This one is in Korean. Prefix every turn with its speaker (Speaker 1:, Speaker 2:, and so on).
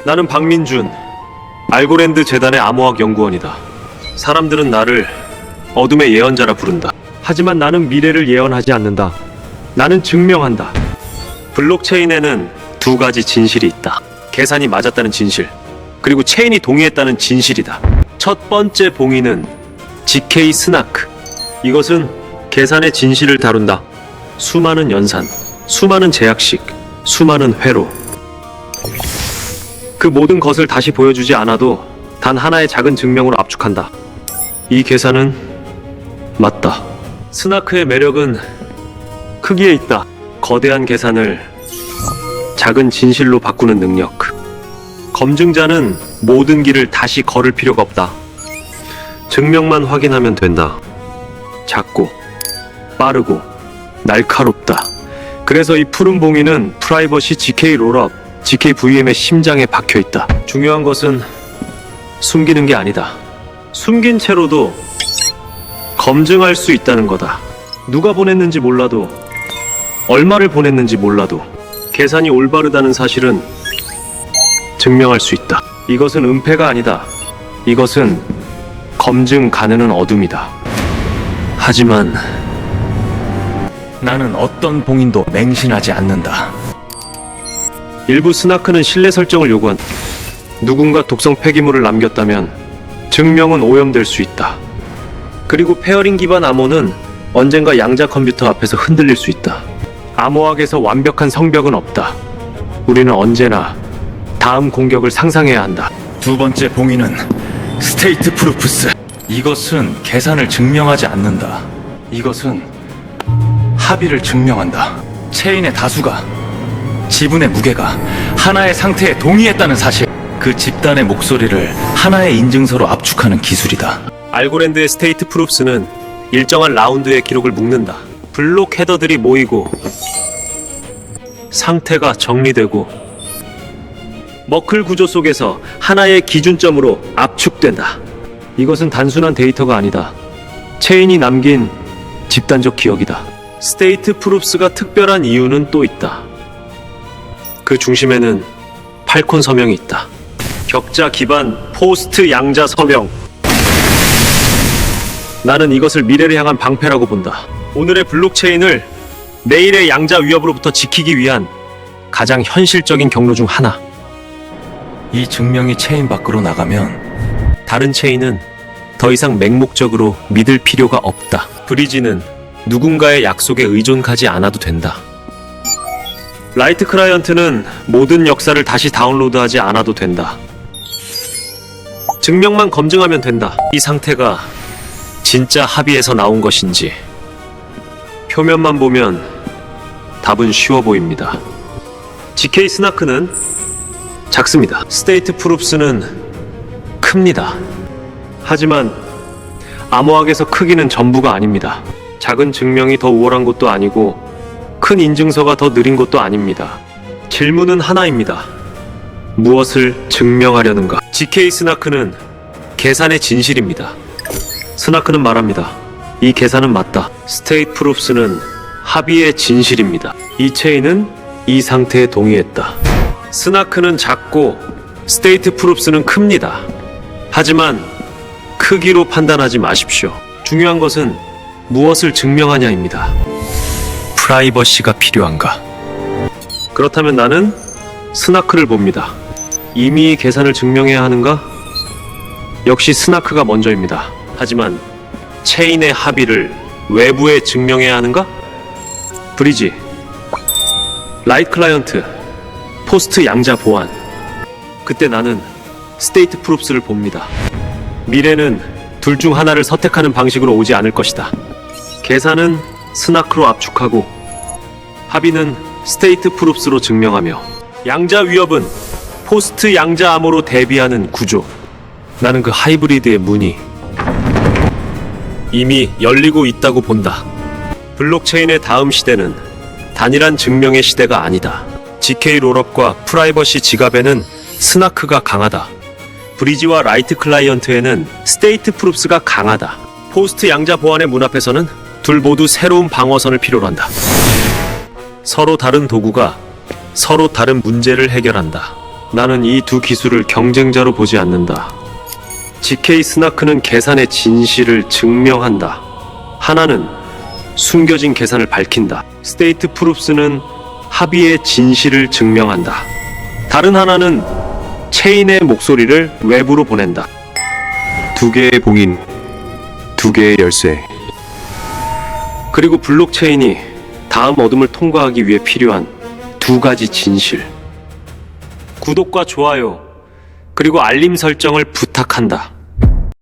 Speaker 1: 나는 박민준, 알고랜드 재단의 암호학 연구원이다. 사람들은 나를 어둠의 예언자라 부른다. 하지만 나는 미래를 예언하지 않는다. 나는 증명한다. 블록체인에는 두 가지 진실이 있다. 계산이 맞았다는 진실, 그리고 체인이 동의했다는 진실이다. 첫 번째 봉인은 GK 스나크. 이것은 계산의 진실을 다룬다. 수많은 연산, 수많은 제약식, 수많은 회로. 그 모든 것을 다시 보여주지 않아도 단 하나의 작은 증명으로 압축한다. 이 계산은 맞다. 스나크의 매력은 크기에 있다. 거대한 계산을 작은 진실로 바꾸는 능력. 검증자는 모든 길을 다시 걸을 필요가 없다. 증명만 확인하면 된다. 작고 빠르고 날카롭다. 그래서 이 푸른 봉인은 프라이버시 GK 롤업, GKVM의 심장에 박혀있다. 중요한 것은 숨기는 게 아니다. 숨긴 채로도 검증할 수 있다는 거다. 누가 보냈는지 몰라도, 얼마를 보냈는지 몰라도 계산이 올바르다는 사실은 증명할 수 있다. 이것은 은폐가 아니다. 이것은 검증 가능한 어둠이다. 하지만
Speaker 2: 나는 어떤 봉인도 맹신하지 않는다.
Speaker 1: 일부 스나크는 신뢰 설정을 요구한다. 누군가 독성 폐기물을 남겼다면 증명은 오염될 수 있다. 그리고 페어링 기반 암호는 언젠가 양자 컴퓨터 앞에서 흔들릴 수 있다. 암호학에서 완벽한 성벽은 없다. 우리는 언제나 다음 공격을 상상해야 한다.
Speaker 2: 두 번째 봉인은 스테이트 프루프스. 이것은 계산을 증명하지 않는다. 이것은 합의를 증명한다. 체인의 다수가, 지분의 무게가 하나의 상태에 동의했다는 사실. 그 집단의 목소리를 하나의 인증서로 압축하는 기술이다.
Speaker 1: 알고랜드의 스테이트 프루프스는 일정한 라운드의 기록을 묶는다. 블록 헤더들이 모이고 상태가 정리되고 머클 구조 속에서 하나의 기준점으로 압축된다. 이것은 단순한 데이터가 아니다. 체인이 남긴 집단적 기억이다. 스테이트 프루프스가 특별한 이유는 또 있다. 그 중심에는 팔콘 서명이 있다. 격자 기반 포스트 양자 서명. 나는 이것을 미래를 향한 방패라고 본다. 오늘의 블록체인을 내일의 양자 위협으로부터 지키기 위한 가장 현실적인 경로 중 하나.
Speaker 2: 이 증명이 체인 밖으로 나가면
Speaker 1: 다른 체인은 더 이상 맹목적으로 믿을 필요가 없다. 브리지는 누군가의 약속에 의존하지 않아도 된다. 라이트 클라이언트는 모든 역사를 다시 다운로드하지 않아도 된다. 증명만 검증하면 된다. 이 상태가 진짜 합의에서 나온 것인지 표면만 보면 답은 쉬워 보입니다. GK 스나크는 작습니다. 스테이트 프루프스는 큽니다. 하지만 암호학에서 크기는 전부가 아닙니다. 작은 증명이 더 우월한 것도 아니고 큰 인증서가 더 느린 것도 아닙니다. 질문은 하나입니다. 무엇을 증명하려는가? GK 스나크는 계산의 진실입니다. 스나크는 말합니다. 이 계산은 맞다. 스테이트 프루프스는 합의의 진실입니다. 이 체인은 이 상태에 동의했다. 스나크는 작고 스테이트 프루프스는 큽니다. 하지만 크기로 판단하지 마십시오. 중요한 것은 무엇을 증명하냐입니다. 프라이버시가 필요한가? 그렇다면 나는 스나크를 봅니다. 이미 계산을 증명해야 하는가? 역시 스나크가 먼저입니다. 하지만 체인의 합의를 외부에 증명해야 하는가? 브리지, 라이트 클라이언트, 포스트 양자 보안. 그때 나는 스테이트 프루프스를 봅니다. 미래는 둘 중 하나를 선택하는 방식으로 오지 않을 것이다. 계산은 스나크로 압축하고 합의는 스테이트 프루프스로 증명하며 양자 위협은 포스트 양자 암호로 대비하는 구조. 나는 그 하이브리드의 문이 이미 열리고 있다고 본다. 블록체인의 다음 시대는 단일한 증명의 시대가 아니다. GK 롤업과 프라이버시 지갑에는 스나크가 강하다. 브리지와 라이트 클라이언트에는 스테이트 프루프스가 강하다. 포스트 양자 보안의 문 앞에서는 둘 모두 새로운 방어선을 필요로 한다. 서로 다른 도구가 서로 다른 문제를 해결한다. 나는 이 두 기술을 경쟁자로 보지 않는다. GK 스나크는 계산의 진실을 증명한다. 하나는 숨겨진 계산을 밝힌다. 스테이트 프루프스는 합의의 진실을 증명한다. 다른 하나는 체인의 목소리를 외부로 보낸다.
Speaker 3: 두 개의 봉인, 두 개의 열쇠.
Speaker 1: 그리고 블록체인이 다음 어둠을 통과하기 위해 필요한 두 가지 진실. 구독과 좋아요, 그리고 알림 설정을 부탁한다.